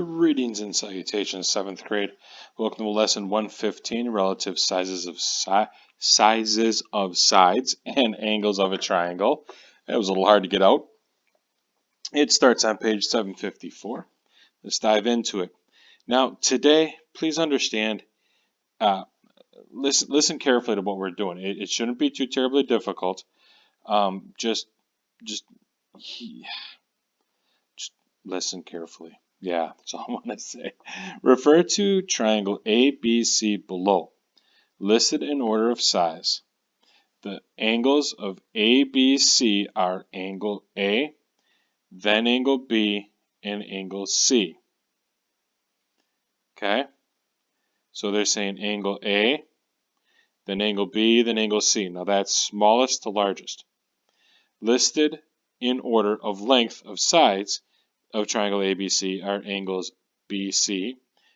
Greetings and salutations, 7th grade. Welcome to lesson 115, relative sizes of sides and angles of a triangle. It was a little hard to get out. It starts on page 754. Let's dive into it. Now, today, please understand, listen carefully to what we're doing. It shouldn't be too terribly difficult. Just listen carefully. Yeah, that's all I want to say. Refer to triangle ABC below, listed in order of size. The angles of ABC are angle A, then angle B, and angle C. Okay? So they're saying angle A, then angle B, then angle C. Now that's smallest to largest. Listed in order of length of sides of triangle ABC are angles BC,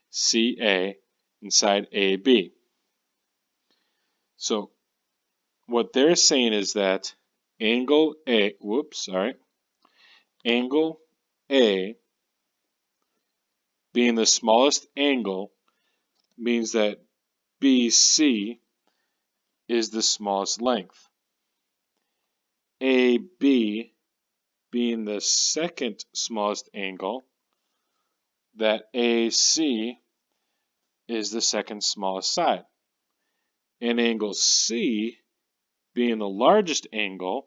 CA, and side AB. So what they're saying is that angle A, angle A being the smallest angle means that BC is the smallest length. AB being the second smallest angle, that AC is the second smallest side. And angle C being the largest angle,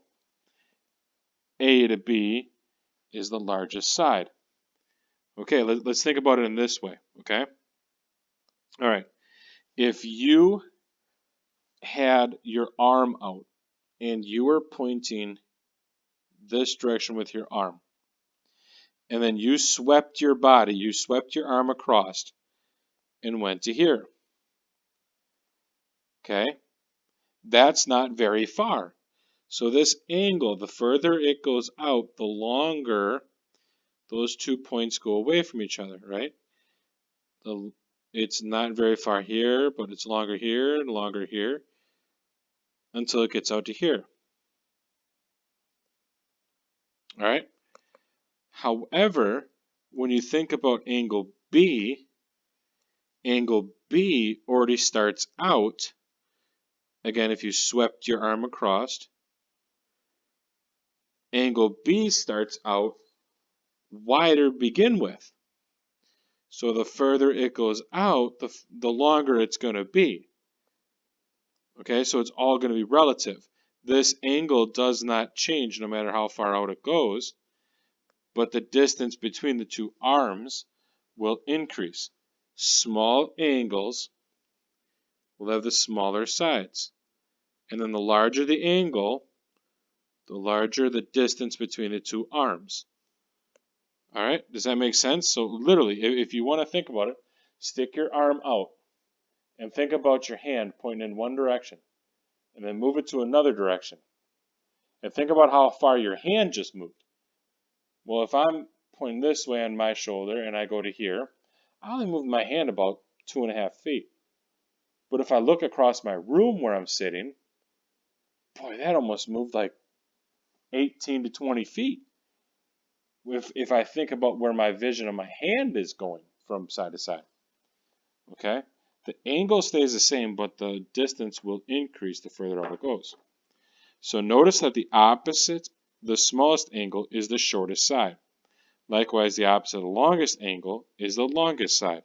A to B is the largest side. Okay, let's think about it in this way, okay? All right, if you had your arm out and you were pointing this direction with your arm, and then you swept your body, you swept your arm across and went to here, okay? That's not very far. So this angle, the further it goes out, the longer those 2 points go away from each other, right? It's not very far here, but it's longer here and longer here until it gets out to here. All right? However, when you think about angle B already starts out, again, if you swept your arm across, angle B starts out wider to begin with. So the further it goes out, the longer it's going to be. Okay, so it's all going to be relative. This angle does not change no matter how far out it goes, but the distance between the two arms will increase. Small angles will have the smaller sides. And then the larger the angle, the larger the distance between the two arms. All right, does that make sense? So literally, if you want to think about it, stick your arm out and think about your hand pointing in one direction, and then move it to another direction. And think about how far your hand just moved. Well, if I'm pointing this way on my shoulder and I go to here, I only moved my hand about 2.5 feet. But if I look across my room where I'm sitting, boy, that almost moved like 18 to 20 feet. If I think about where my vision of my hand is going from side to side. Okay? The angle stays the same, but the distance will increase the further out it goes. So notice that the smallest angle is the shortest side. Likewise, the opposite of the longest angle is the longest side.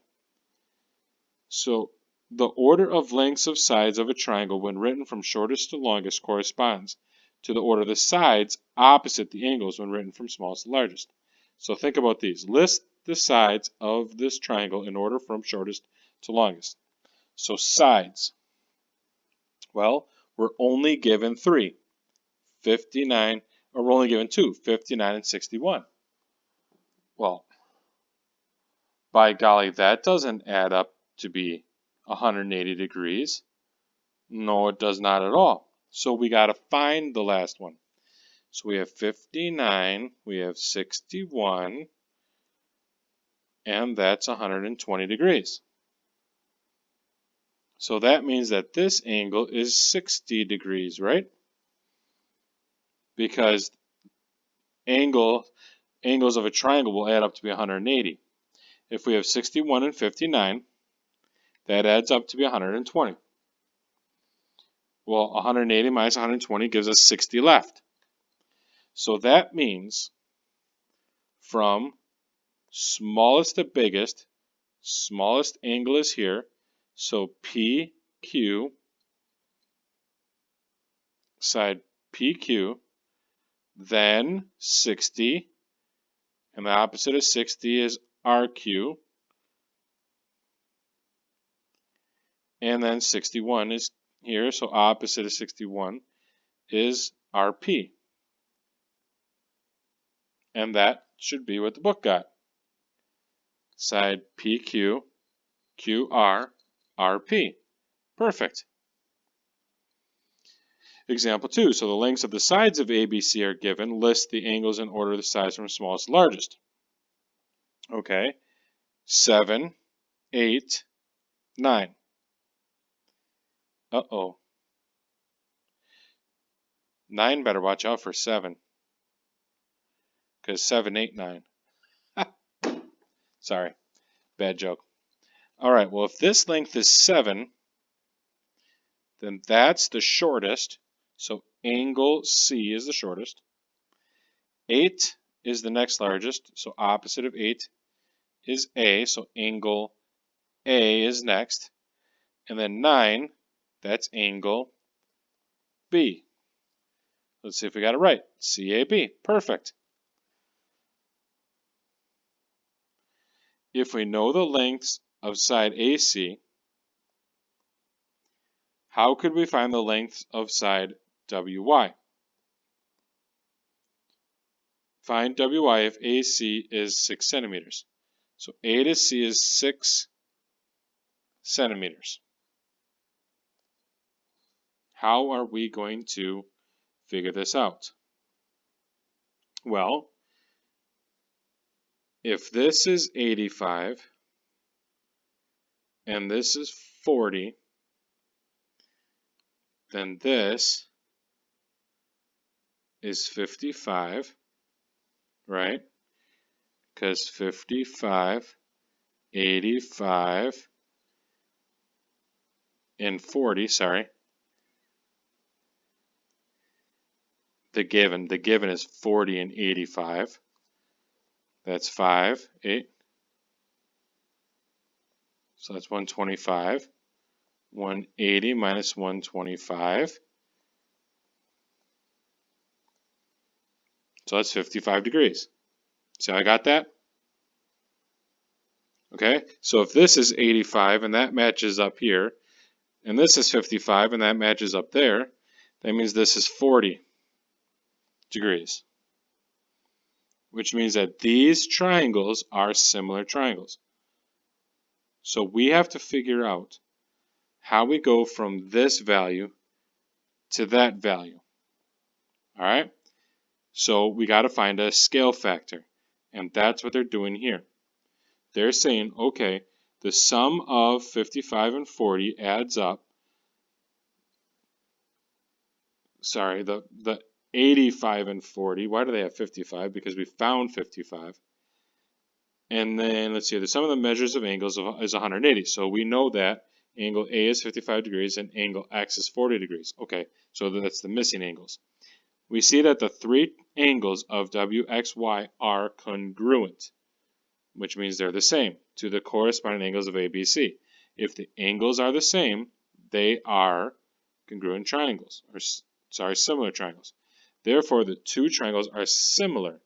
So the order of lengths of sides of a triangle when written from shortest to longest corresponds to the order of the sides opposite the angles when written from smallest to largest. So think about these. List the sides of this triangle in order from shortest to longest. So sides. Well, we're only given 3. 59, or we're only given 2, 59 and 61. Well, by golly, that doesn't add up to be 180 degrees. No, it does not at all. So we got to find the last one. So we have 59, we have 61, and that's 120 degrees. So that means that this angle is 60 degrees, right? Because angles of a triangle will add up to be 180. if we have 61 and 59, that adds up to be 120. Well, 180 minus 120 gives us 60 left. So that means from smallest to biggest, smallest angle is here. So PQ, side PQ, then 60, and the opposite of 60 is RQ, and then 61 is here, so opposite of 61 is RP. And that should be what the book got. Side PQ, QR, RP. Perfect. Example 2. So the lengths of the sides of ABC are given. List the angles in order of the size from smallest to largest. Okay. 7, 8, 9. Uh-oh. 9 better watch out for 7. Because 7, 8, 9. Sorry. Bad joke. Alright, well if this length is 7, then that's the shortest. So angle C is the shortest. 8 is the next largest. So opposite of 8 is A. So angle A is next. And then 9, that's angle B. Let's see if we got it right. CAB. Perfect. If we know the lengths of side AC, how could we find the length of side WY? Find WY if AC is 6 centimeters. So A to C is 6 centimeters. How are we going to figure this out? Well, if this is 85 and this is 40, then this is 55, right? Because 55, 85, and 40, sorry. The given is 40 and 85. That's 5, 8. So that's 125. 180 minus 125. So that's 55 degrees. See how I got that? Okay, so if this is 85 and that matches up here, and this is 55 and that matches up there, that means this is 40 degrees. Which means that these triangles are similar triangles. So we have to figure out how we go from this value to that value. All right? So we got to find a scale factor. And that's what they're doing here. They're saying, okay, the sum of 55 and 40 adds up. Sorry, the 85 and 40. Why do they have 55? Because we found 55. And then, let's see, the sum of the measures of angles is 180. So we know that angle A is 55 degrees and angle X is 40 degrees. Okay, so that's the missing angles. We see that the three angles of WXY are congruent, which means they're the same to the corresponding angles of ABC. If the angles are the same, they are congruent triangles, or similar triangles. Therefore, the two triangles are similar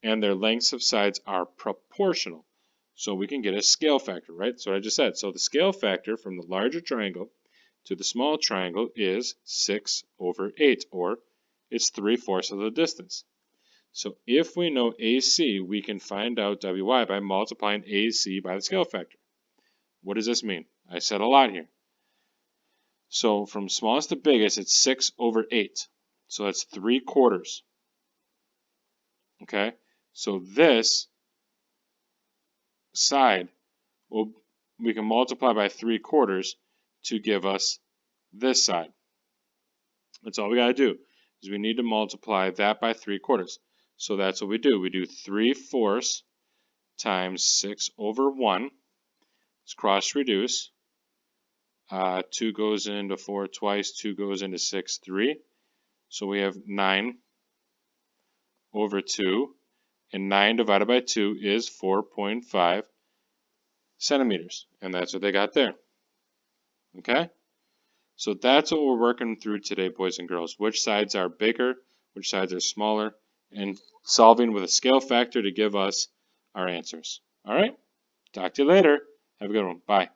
and their lengths of sides are proportional. So we can get a scale factor, right? So I just said. So the scale factor from the larger triangle to the small triangle is 6 over 8, or it's 3/4 of the distance. So if we know AC, we can find out WY by multiplying AC by the scale factor. What does this mean? I said a lot here. So from smallest to biggest, it's 6 over 8. So that's 3/4. Okay? So this side, we can multiply by 3/4 to give us this side. That's all we got to do, is we need to multiply that by 3/4. So that's what we do. We do 3/4 times 6 over 1. Let's cross reduce. 2 goes into 4 twice, 2 goes into 6, 3. So we have 9 over 2, and 9 divided by 2 is 4.5 centimeters, and that's what they got there. Okay? So that's what we're working through today, boys and girls. Which sides are bigger, which sides are smaller, and solving with a scale factor to give us our answers. All right? Talk to you later. Have a good one. Bye.